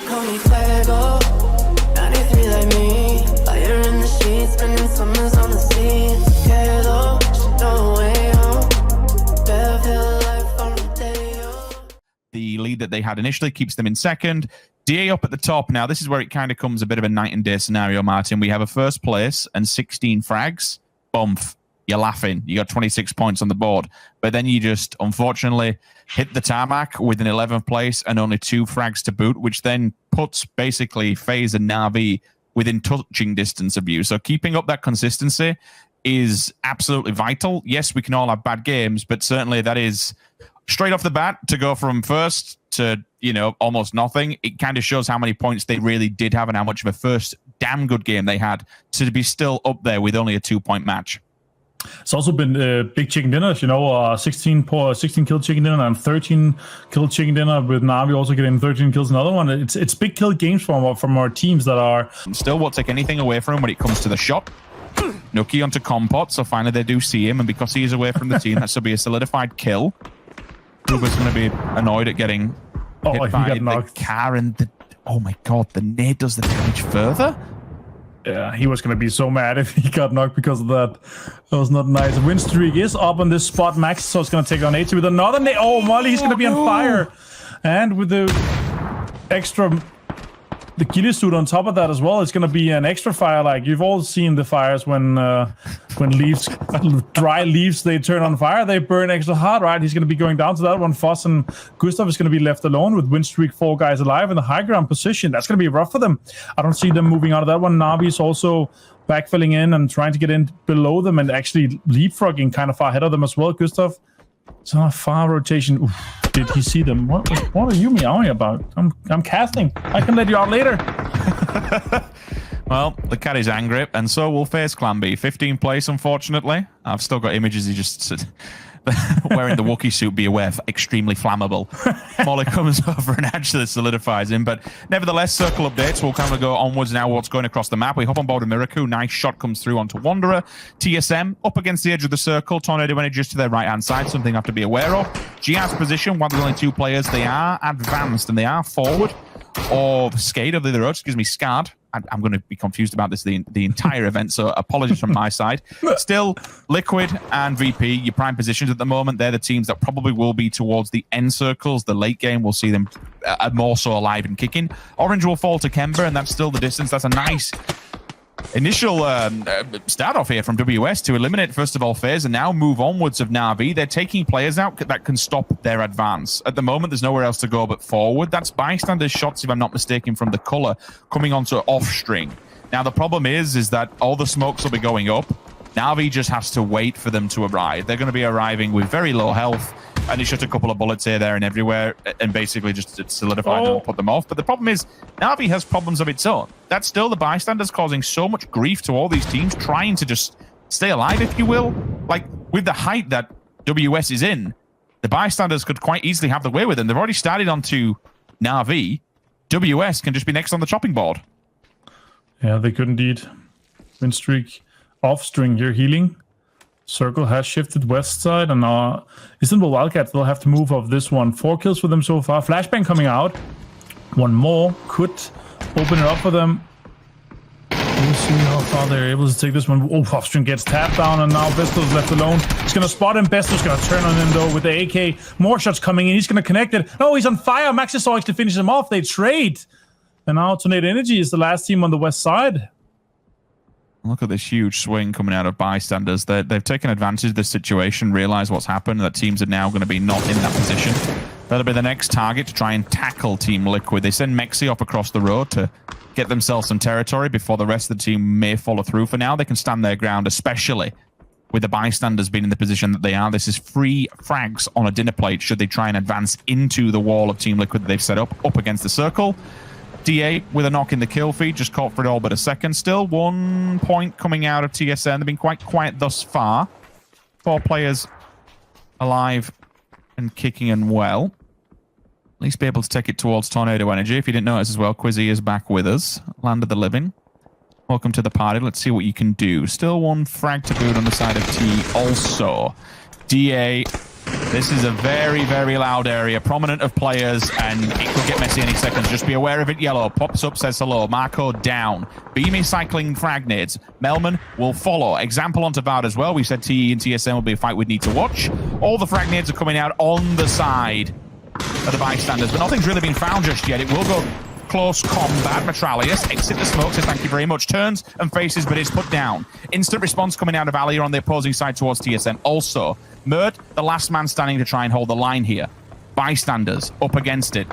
Call me Fuego, 93 like me. Fire in the sheets, spending summers on the sea. Quedo, no way home. Bev Hill life on Rodeo. The lead that they had initially keeps them in second. DA up at the top. Now, this is where it kind of comes a bit of a night and day scenario, Martin. We have a first place and 16 frags. Bump. You're laughing. You got 26 points on the board. But then you just, unfortunately, hit the tarmac with an 11th place and only 2 frags to boot, which then puts basically FaZe and Na'Vi within touching distance of you. So keeping up that consistency is absolutely vital. Yes, we can all have bad games, but certainly that is straight off the bat to go from first to, you know, almost nothing. It kind of shows how many points they really did have and how much of a first damn good game they had to be still up there with only a 2-point match. It's also been big chicken dinners, you know, 16 kill chicken dinner and 13 kill chicken dinner with Na'Vi also getting 13 kills. Another one. It's big kill games from our teams that are still won't take anything away from him when it comes to the shot. Nuki onto Compot, so finally they do see him, and because he is away from the team, that should be a solidified kill. Ruber's going to be annoyed at getting hit by the car, and oh my god, the nade does the damage further. Yeah, he was going to be so mad if he got knocked because of that. That was not nice. Win streak is up on this spot. Max so it's going to take on 80 with another nade. Oh, Molly, he's going to be on fire. And with the extra... the ghillie suit on top of that as well, it's going to be an extra fire. Like, you've all seen the fires when leaves, dry leaves, they turn on fire. They burn extra hard, right? He's going to be going down to that one. Foss and Gustav is going to be left alone with win streak 4 guys alive in the high ground position. That's going to be rough for them. I don't see them moving out of that one. Na'Vi is also backfilling in and trying to get in below them and actually leapfrogging kind of far ahead of them as well. Gustav, it's on a far rotation. Oof. Did he see them? What are you meowing about? I'm casting. I can let you out later. Well, the cat is angry, and so will FaZe Clan B. 15th place, unfortunately. I've still got images. He just wearing the Wookiee suit, be aware, extremely flammable. Molly comes over and actually solidifies him. But nevertheless, circle updates. We'll kind of go onwards now what's going across the map. We hop on board a Miraku. Nice shot comes through onto Wanderer. TSM up against the edge of the circle. Tornado Energy just to their right-hand side. Something you have to be aware of. GR's position, while there's only 2 players, they are advanced and they are forward. Or Skade of the other road, excuse me, Scarred. I'm going to be confused about this the entire event, so apologies from my side. Still, Liquid and VP, your prime positions at the moment, they're the teams that probably will be towards the end circles. The late game, we'll see them more so alive and kicking. Orange will fall to Kemba, and that's still the distance. That's a nice initial start off here from WS to eliminate, first of all, FaZe, and now move onwards of Na'Vi. They're taking players out that can stop their advance. At the moment, there's nowhere else to go but forward. That's Bystanders shots, if I'm not mistaken, from the color coming onto off string. Now, the problem is that all the smokes will be going up. Na'Vi just has to wait for them to arrive. They're going to be arriving with very low health, and he shot a couple of bullets here, there, and everywhere, and basically just solidified and put them off. But the problem is, Na'Vi has problems of its own. That's still the Bystanders causing so much grief to all these teams, trying to just stay alive, if you will. Like, with the height that WS is in, the Bystanders could quite easily have the way with them. They've already started onto Na'Vi. WS can just be next on the chopping board. Yeah, they could indeed. Win streak off string here, healing. Circle has shifted west side, and Istanbul Wildcats, they'll have to move off this one. 4 kills for them so far. Flashbang coming out. One more could open it up for them. We'll see how far they're able to take this one. Oh, Offstring gets tapped down, and now Besto's left alone. He's going to spot him. Besto's going to turn on him, though, with the AK. More shots coming in. He's going to connect it. No, he's on fire. Maxisoix to finish him off. They trade. And now Tornado Energy is the last team on the west side. Look at this huge swing coming out of Bystanders. They've taken advantage of this situation, realized what's happened, that teams are now going to be not in that position. That'll be the next target to try and tackle Team Liquid. They send Mexi up across the road to get themselves some territory before the rest of the team may follow through. For now, they can stand their ground, especially with the Bystanders being in the position that they are. This is 3 frags on a dinner plate should they try and advance into the wall of Team Liquid that they've set up against the circle. DA with a knock in the kill feed, just caught for it all but a second. Still 1 point coming out of TSN. They've been quite quiet thus far. 4 players alive and kicking and well. At least be able to take it towards Tornado Energy. If you didn't notice as well, Quizzy is back with us. Land of the Living. Welcome to the party. Let's see what you can do. Still 1 frag to boot on the side of T also. DA This is a very, very loud area, prominent of players, and it could get messy any second. Just be aware of it. Yellow pops up, says hello. Marco down. Beamy cycling frag nades. Melman will follow. Example onto Vard as well. We said TE and TSM will be a fight we'd need to watch. All the frag nades are coming out on the side of the bystanders, but nothing's really been found just yet. It will go close combat. Metralius exit the smoke, says thank you very much. Turns and faces, but is put down. Instant response coming out of Alia on the opposing side towards TSM. Also, Mert, the last man standing to try and hold the line here. Bystanders up against it.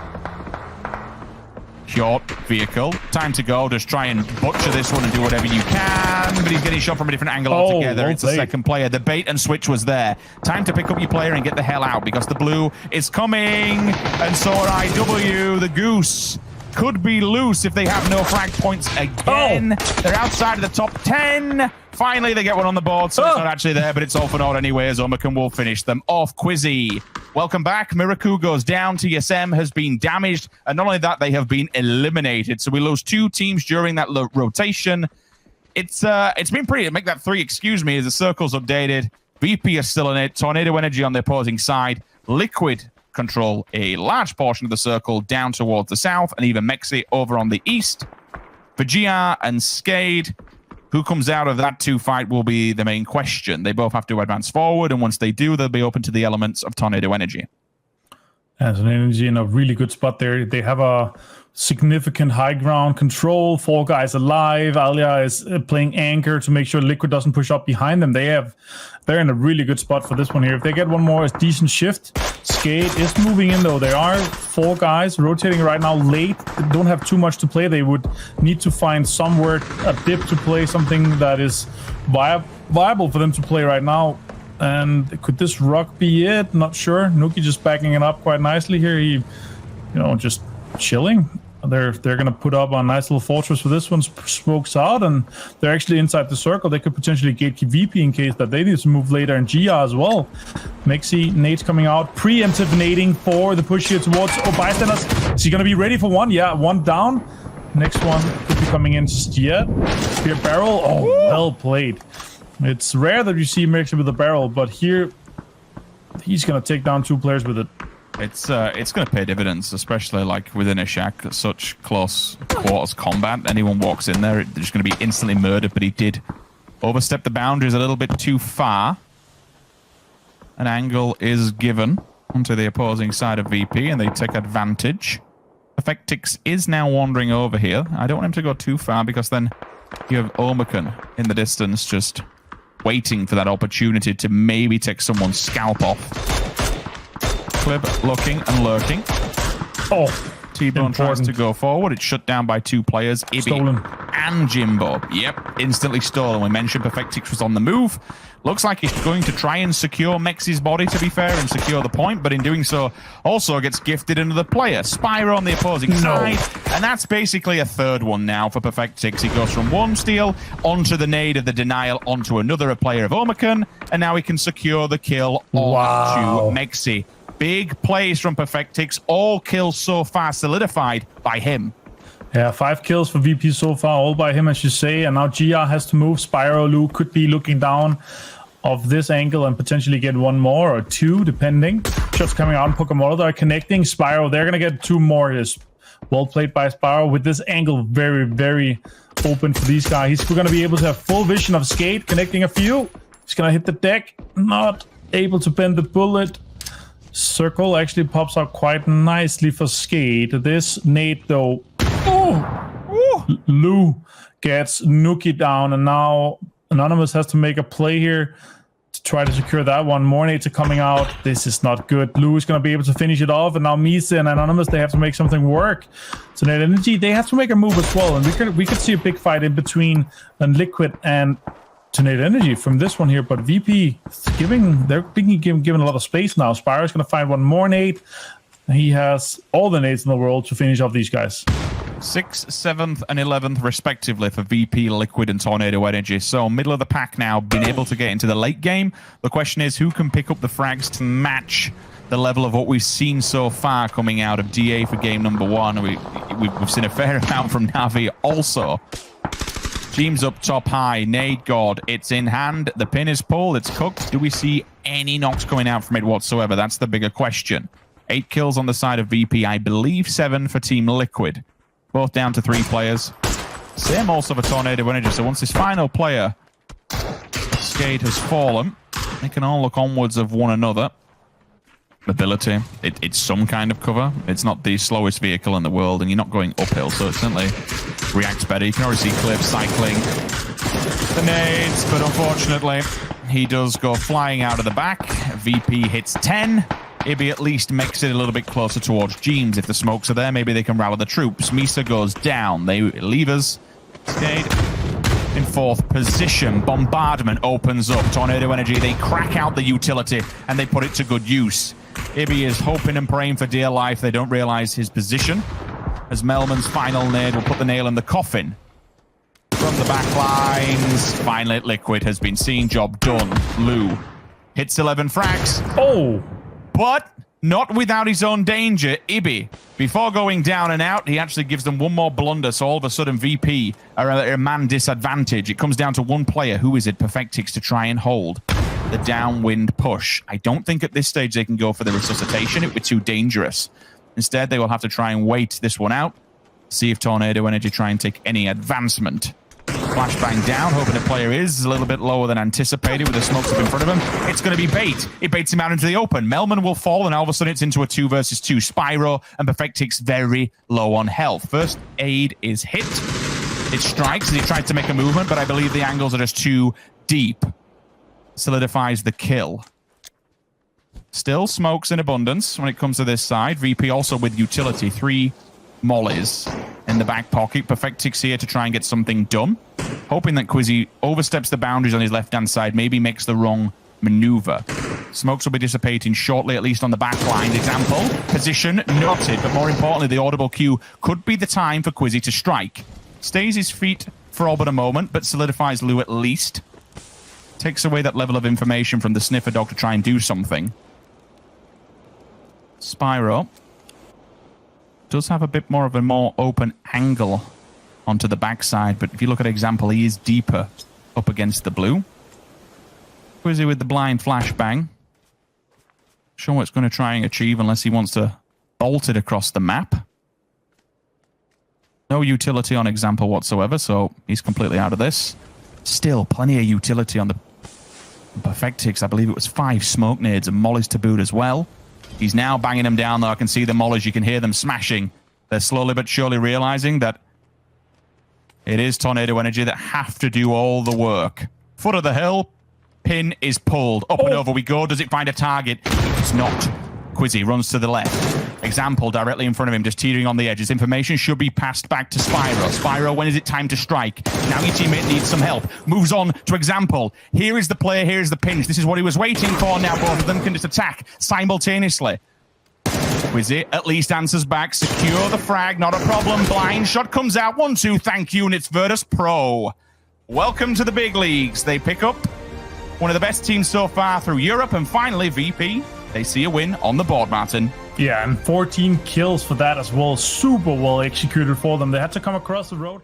Short vehicle. Time to go. Just try and butcher this one and do whatever you can. But he's getting shot from a different angle altogether. It's the second player. The bait and switch was there. Time to pick up your player and get the hell out because the blue is coming. And so are IW. The goose could be loose if they have no frag points again. They're outside of the top 10. Finally, they get one on the board, so it's not actually there, but it's all for naught anyway, as Omakan will finish them off. Quizzy, welcome back. Miraku goes down. TSM has been damaged, and not only that, they have been eliminated. So we lose 2 teams during that rotation. It's been pretty. Make that 3, excuse me, as the circle's updated. VP is still in it. Tornado Energy on the opposing side. Liquid control a large portion of the circle down towards the south, and even Mexi over on the east. For GR and Skade, who comes out of that 2 fight will be the main question. They both have to advance forward, and once they do, they'll be open to the elements of Tornado Energy. As an energy in a really good spot there. They have a significant high ground control. 4 guys alive. Alia is playing anchor to make sure Liquid doesn't push up behind them. They're in a really good spot for this one here. If they get one more, it's decent shift. Skate is moving in though. There are 4 guys rotating right now late. They don't have too much to play. They would need to find somewhere a dip to play, something that is viable for them to play right now. And could this rock be it? Not sure. Nuki just backing it up quite nicely here. He, just chilling. They're going to put up a nice little fortress for this one. Smokes out, and they're actually inside the circle. They could potentially gatekeep VP in case that they need to move later, and GR as well. Mexi, Nate's coming out. Preemptive nading for the push here towards Bystanders. Is he going to be ready for one? Yeah, 1 down. Next one could be coming in just yet. Spear barrel. Oh, well played. It's rare that you see Mexi with a barrel, but here he's going to take down 2 players with it. It's going to pay dividends, especially like within a shack, such close quarters combat. Anyone walks in there, they're just going to be instantly murdered, but he did overstep the boundaries a little bit too far. An angle is given onto the opposing side of VP, and they take advantage. Effectix is now wandering over here. I don't want him to go too far, because then you have Omakan in the distance just waiting for that opportunity to maybe take someone's scalp off. Clib looking and lurking. T-Bone tries to go forward. It's shut down by 2 players, Ibi and Jimbo. Yep, instantly stolen. We mentioned Perfectix was on the move. Looks like he's going to try and secure Mexi's body, to be fair, and secure the point, but in doing so, also gets gifted another player. Spyro on the opposing side, and that's basically a 3rd one now for Perfectix. He goes from 1 steal onto the nade of the denial onto another player of Omakan, and now he can secure the kill onto Mexi. Big plays from Perfectix. All kills so far solidified by him. Yeah, 5 kills for VP so far, all by him, as you say. And now GR has to move. Spyro Lu could be looking down of this angle and potentially get 1 more or 2, depending. Shots coming out, and Pokemon are connecting. Spyro, they're going to get 2 more. Is well played by Spyro with this angle very, very open for these guys. He's going to be able to have full vision of Skate, connecting a few. He's going to hit the deck. Not able to bend the bullet. Circle actually pops out quite nicely for Skate. This nade, though. Lou gets Nuki down, and now Anonymous has to make a play here to try to secure that one. More nades are coming out. This is not good. Lou is going to be able to finish it off, and now Misa and Anonymous, they have to make something work. So Net Energy, they have to make a move as well, and we could see a big fight in between Liquid and Tornado Energy from this one here, but VP they're being given a lot of space now. Spyro's going to find 1 more nade. He has all the nades in the world to finish off these guys. 6th, 7th, and 11th, respectively, for VP, Liquid, and Tornado Energy. So, middle of the pack now, being able to get into the late game. The question is, who can pick up the frags to match the level of what we've seen so far coming out of DA for game number 1? We've seen a fair amount from Navi also. Teams up top high. Nade God. It's in hand. The pin is pulled. It's cooked. Do we see any knocks coming out from it whatsoever? That's the bigger question. 8 kills on the side of VP. I believe 7 for Team Liquid. Both down to 3 players. Same also for Tornado Energy. So once this final player, Skade, has fallen, they can all look onwards of one another. Mobility. It's some kind of cover. It's not the slowest vehicle in the world, and you're not going uphill, so it certainly reacts better. You can already see Cliff cycling the nades, but unfortunately, he does go flying out of the back. VP hits 10. Ibby at least makes it a little bit closer towards Jeans. If the smokes are there, maybe they can rally the troops. Misa goes down. They leave us. Skade in 4th position. Bombardment opens up. Tornado Energy, they crack out the utility, and they put it to good use. Ibby is hoping and praying for dear life. They don't realize his position, as Melman's final nade will put the nail in the coffin. From the back lines, finally Liquid has been seen. Job done. Lou hits 11 frags. Oh! But not without his own danger. Ibby, before going down and out, he actually gives them one more blunder, so all of a sudden VP are a man disadvantage. It comes down to one player. Who is it? Perfectix to try and hold the downwind push. I don't think at this stage they can go for the resuscitation. It would be too dangerous. Instead, they will have to try and wait this one out, see if Tornado Energy try and take any advancement. Flashbang down, hoping the player is a little bit lower than anticipated with the smokes up in front of him. It's going to be bait. It baits him out into the open. Melman will fall, and all of a sudden it's into a 2 versus 2. Spyro and Perfectix very low on health. First aid is hit. It strikes as he tried to make a movement, but I believe the angles are just too deep. Solidifies the kill. Still smokes in abundance when it comes to this side. VP also with utility. 3 mollies in the back pocket. Perfectix here to try and get something done. Hoping that Quizzy oversteps the boundaries on his left-hand side, maybe makes the wrong maneuver. Smokes will be dissipating shortly, at least on the back line. Example, position noted, but more importantly, the audible cue could be the time for Quizzy to strike. Stays his feet for all but a moment, but solidifies Lou at least. Takes away that level of information from the sniffer dog to try and do something. Spyro does have a bit more of a more open angle onto the backside, but if you look at example, he is deeper up against the blue. Quizzy with the blind flashbang. Sure what it's going to try and achieve unless he wants to bolt it across the map. No utility on example whatsoever, so he's completely out of this. Still plenty of utility on the Perfectix. I believe it was 5 smoke nades and mollies to boot as well. He's now banging them down, though. I can see the mollies. You can hear them smashing. They're slowly but surely realizing that it is Tornado Energy that have to do all the work. Foot of the hill. Pin is pulled. Up and over we go. Does it find a target? It does not. Quizzy runs to the left. Example directly in front of him, just teetering on the edges. Information should be passed back to Spyro. Spyro, when is it time to strike? Now your teammate needs some help. Moves on to Example. Here is the player, here is the pinch. This is what he was waiting for. Now both of them can just attack simultaneously. Quizzy at least answers back. Secure the frag, not a problem. Blind shot comes out. 1-2, thank you, and it's Virtus Pro. Welcome to the big leagues. They pick up one of the best teams so far through Europe, and finally, VP, they see a win on the board, Martin. Yeah, and 14 kills for that as well. Super well executed for them. They had to come across the road.